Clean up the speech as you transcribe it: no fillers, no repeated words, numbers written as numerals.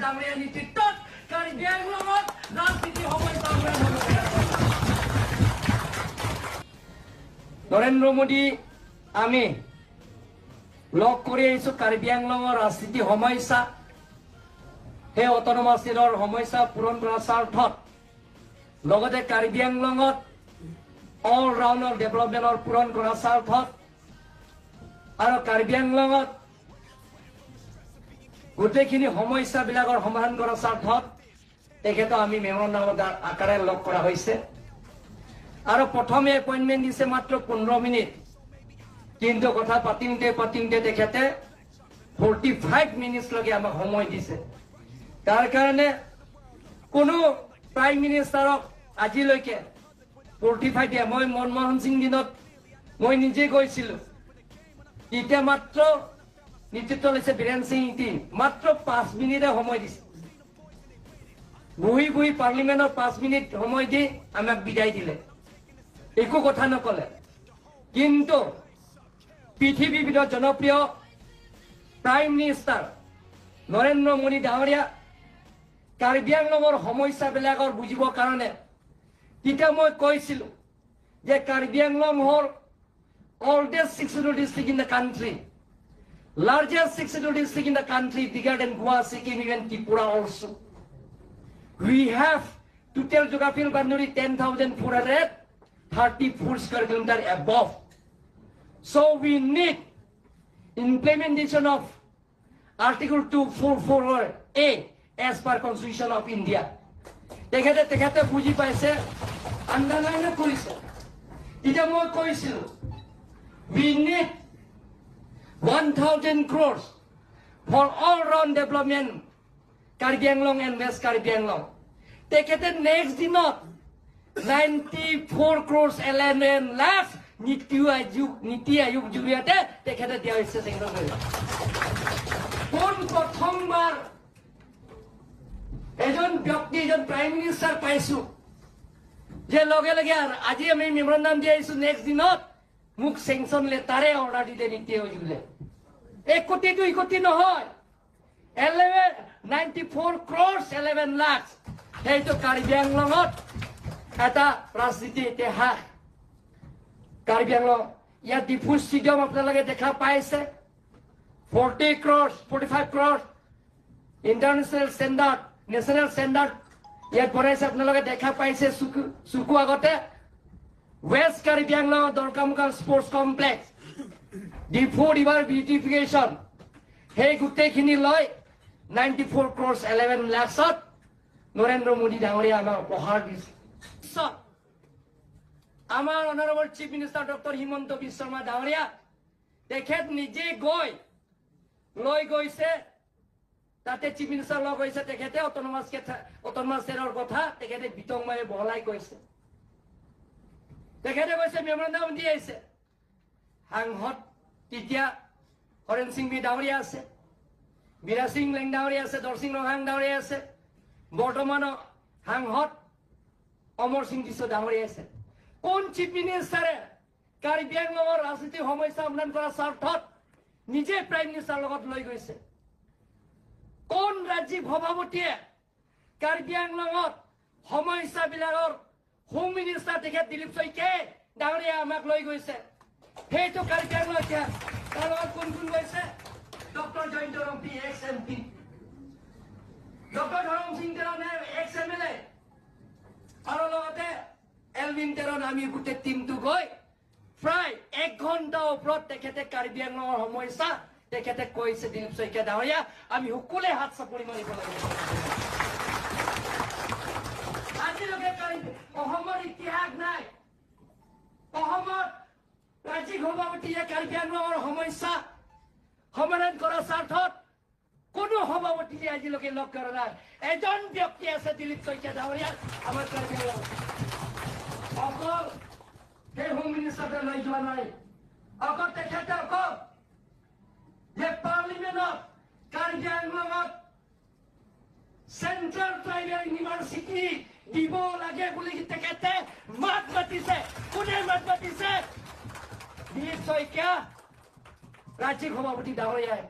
ডাঙৰীয়াৰ নেতৃত্বত কাৰ্বি আংলঙত ৰাজনীতি সমস্যা নৰেন্দ্ৰ মোদী আমি লগ কৰি আহিছো কাৰ্বি আংলঙৰ ৰাজনীতি সমস্যা সেই অট'নমাছ ষ্টেটৰ সমস্যা পূৰণ কৰাৰ স্বাৰ্থত লগতে কাৰ্বি আংলঙত অল ৰাউণ্ডৰ ডেভেলপমেণ্টৰ পূৰণ কৰাৰ স্বাৰ্থত আৰু কাৰ্বি আংলঙত গোটেইখিনি সমস্যাবিলাকৰ সমাধান কৰাৰ স্বাৰ্থত তেখেতক আমি মেমৰেণ্ডামত আকাৰে লগ কৰা হৈছে আৰু প্ৰথমে এপইণ্টমেণ্ট দিছে মাত্ৰ 15 মিনিট কিন্তু কথা পাতিমতে তেখেতে 45 মিনিটলৈকে আমাক সময় দিছে তাৰ কাৰণে কোনো প্ৰাইম মিনিষ্টাৰক আজিলৈকে 45 দিয়ে মই মনমোহন সিং দিনত মই নিজে গৈছিলোঁ এতিয়া মাত্ৰ নেতৃত্ব লৈছে বীৰেন সিং ইটি মাত্ৰ 5 মিনিটে সময় দিছে বহি পাৰ্লিমেণ্টৰ 5 মিনিট সময় দি আমাক বিদায় দিলে একো কথা নকলে কিন্তু পৃথিৱীৰ ভিতৰত জনপ্ৰিয় প্ৰাইম মিনিষ্টাৰ নৰেন্দ্ৰ মোদী ডাঙৰীয়া কাৰ্বি আংলঙৰ সমস্যাবিলাকৰ বুজিবৰ কাৰণে তেতিয়া মই কৈছিলোঁ যে কাৰ্বি আংলং হ'ল oldest 62 district in the country, largest 62 district in the country, bigger than Goa, Sikkim, even Tripura also. We have total geographical boundary 10,434 square kilometer above. So we need implementation of Article 244A as per Constitution of India. তেখেতে বুজি পাইছে underline কৰিছে এতিয়া মই কৈছিলোঁ we need 1,000 crores for all-round development Karbi Anglong and West Karbi Anglong. তেখেতে next দিনত 94 crores 11 lakhs নীতি আয়োগ জৰিয়তে তেখেতে দিয়া হৈছে কোন প্ৰথমবাৰ এজন ব্যক্তি এজন প্ৰাইম মিনিষ্টাৰ পাইছো যে লগে লগে আজি আমি মেমৰেণ্ডাম দি আহিছো নেক্সট দিনত মুখ চেংচন লেটাৰে অৰ্ডাৰ দিলে নীতি আয়োগে 1 কোটি 2 কোটি নহয় 94 crores 11 lakhs সেইটো কাৰ্বি আংলঙত এটা ৰাজনীতি ইতিহাস কাৰ্বি আংলং ইয়াত ডিফু ষ্টেডিয়াম আপোনালোকে দেখা পাইছে 40 crores 45 crores international standard national standard ইয়াত বনাইছে আপোনালোকে দেখা পাইছে চুকু আগতে West Karbi Anglong Dorkamukal Sports Complex, Difu River Beautification, hey Gutekini Loy, 94 crores 11 lakhs, Narendra Modi Dangoria Ama Pohar Dis. So, Amar Honorable Chief Minister Dr. Himanta Biswa Sarma Dangoria, তেখেত নিজে গৈ লৈ গৈছে তাতে চিফ মিনিষ্টাৰ লগ হৈছে তেখেতে autonomous ষ্টেটৰ কথা তেখেতে বিতংমাৰে বহলাই কৈছে তেখেতে কৈছে মেমৰেণ্ডাম দি আহিছে সাংসদ তেতিয়া হৰেণ সিং বি ডাঙৰীয়া আছে বীৰা সিং লেং ডাঙৰীয়া আছে দৰসিং ৰহাং ডাঙৰীয়া আছে বৰ্তমান সাংসদ অমৰ সিং দিছো ডাঙৰীয়া আছে কোন চিফ মিনিষ্টাৰে কাৰ্বি আংলঙৰ ৰাজনীতি সমস্যা সমাধান কৰাৰ স্বাৰ্থত নিজে প্ৰাইম মিনিষ্টাৰ লগত লৈ গৈছে কোন ৰাজ্যিক সভাপতিয়ে কাৰ্বি আংলঙত সমস্যাবিলাকৰ হোম মিনিষ্টাৰ তেখেত দিলীপ শইকীয়া ডাঙৰীয়া আমাক লৈ গৈছে সেইটো কাৰ্বি আংলং এতিয়া তাৰ লগত কোন গৈছে doctor Jayanta Rongpi ex MP doctor Dharam Singh Teron ex MLA আৰু লগতে এলভিন তেৰণ আমি গোটেই টিমটো গৈ প্ৰায় 1 ঘণ্টা ওপৰত তেখেতে কাৰ্বি আংলঙৰ সমস্যা তেখেতে কৈছে দিলীপ শইকীয়া ডাঙৰীয়া আমি সকলোৱে হাত চাপৰি মাৰিব লাগিব আজিলৈকে অসমৰ ইতিহাস নাই অসমত ৰাজ্যিক সভাপতিয়ে কাৰ্বি আংলঙৰ সমস্যা সমাধান কৰাৰ স্বাৰ্থত কোনো সভাপতিয়ে আজিলৈকে লগ কৰা নাই এজন ব্যক্তি আছে দিলীপ শইকীয়া ডাঙৰীয়া আমাৰ কাৰ্বি আংলং অকল সেই হোম মিনিষ্টাৰে লৈ যোৱা নাই অকল তেখেতে অকল যে পাৰ্লিমেণ্টত কাৰ্বি আংলঙত চেণ্ট্ৰেল ট্ৰাইবেল ইউনিভাৰ্চিটি দিব লাগে বুলি তেখেতে মাত মাতিছে কোনে মাত মাতিছে দিলীপ শইকীয়া ৰাজ্যিক সভাপতি ডাঙৰীয়াই